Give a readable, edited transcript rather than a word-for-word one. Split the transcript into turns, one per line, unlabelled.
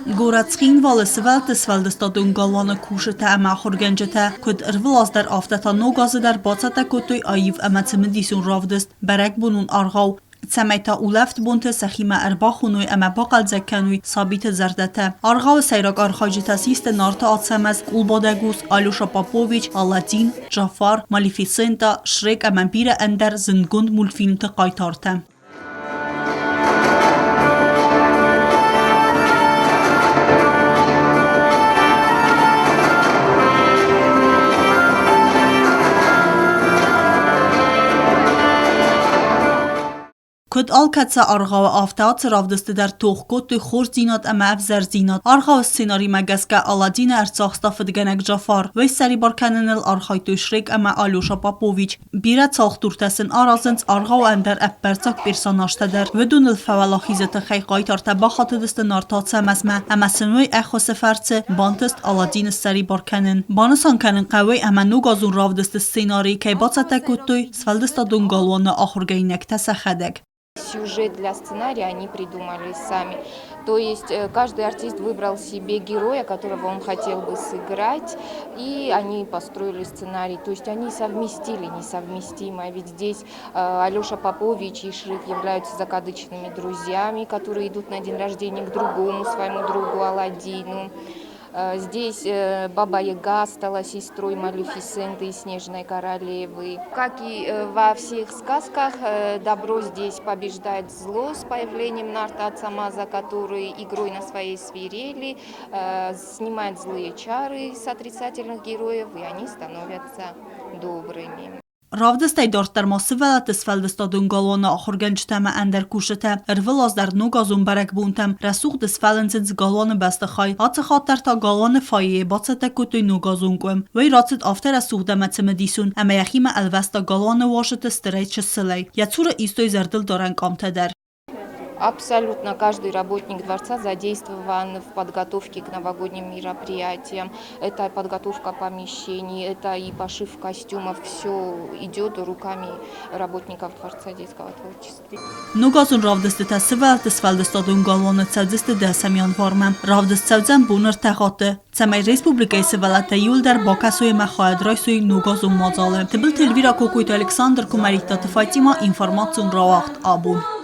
Горæt Цхинвалы Сывæлләтты сфæлдыстадон галуаны кусджытæ ахуыргæնինæгтæ куыд æрвыл дарддæр афтæ Ногазон баццæттæ кодтой æвдыст цымыдисон равдыст бæрәгбонон аргъау цæмæй улæфт бонты сæхимæ æрбахоной бақалдзәккәнуй сабит зардәтæ аргъау сайрак аргъау Нарты Ацæмæз улбадагус Алеша Попович Аладдин Джафар Малефисента Шрек бирə əndər zıngund multfilmdə qaytardı. Куыд алкаца аргъау афтæ равдысты тох кодтой хор зинат әвзәр зинат аргъау сценамækæsджытæй Аладдин Джафар Джафар весь сәри барканыныл аргъау Шрек Алеша Попович бирə цалхтуртәсен аразынц аргъау әндər әппәрцак персонажтәдер ведуныл фәвәлахизəты qaytartə baxatıdısты Нарты Ацæмæz сценамæй сфərцə бонты Аладдин сәри барканын банысанканın qəvəy Ногазон равдысты сценарий баццæттæ кодтой сфæлдыстадон галуаны ахуыргәнинәгтә сәхədək.
Сюжет для сценария они придумали сами. То есть каждый артист выбрал себе героя, которого он хотел бы сыграть, и они построили сценарий. То есть они совместили несовместимое. Ведь здесь Алеша Попович и Шрек являются закадычными друзьями, которые идут на день рождения к другому своему другу Аладдину. Здесь Баба-Яга стала сестрой Малефисенты и Снежной королевы. Как и во всех сказках, добро здесь побеждает зло с появлением Нарты Ацæмæза, который игрой на своей свирели снимает злые чары с отрицательных героев, и они становятся добрыми.
равдыст дарддær Сывæлләтты сфæլդստadon галуаны ахуыргæնինæգtə əndər кусджытæ ærvıl դար Նոգազոն բərəgբոնտəm ռəսուղ դսfəլնցնց галуаны բəստəxay ացխատər ta галуаны ֆայե բացətə կոտոյ Նոգազոն կոյմ վայ ռացıt after ռəսուղ cımıdison əməyəximə əlvəstə галуаны վաշıtı ստրեյ չսլay яцուրը իստոյ зərдıl դարən կամտədər.
Абсолютно каждый работник дворца задействован в подготовке к новогодним мероприятиям. Это подготовка помещений, это и пошив костюмов. Все идет руками работников Дворца детского творчества.
Նոգազոն ravdыстı Սывæլլәտты սfæլդստadon галуаны ցəudզեստը դասամ յանվարմə ravdыst ցəուdzəн բուներ təğatı цәмәй Республикայի Սывəլլәттə юлдər Բակասոյի məxayədraյսոյի Նոգազոն մածալը Տբıl telvira կոկույտ Ալեքսանդր Կոմարիտատը Ֆայտիմա ինֆորմացիոն равախտ Абон.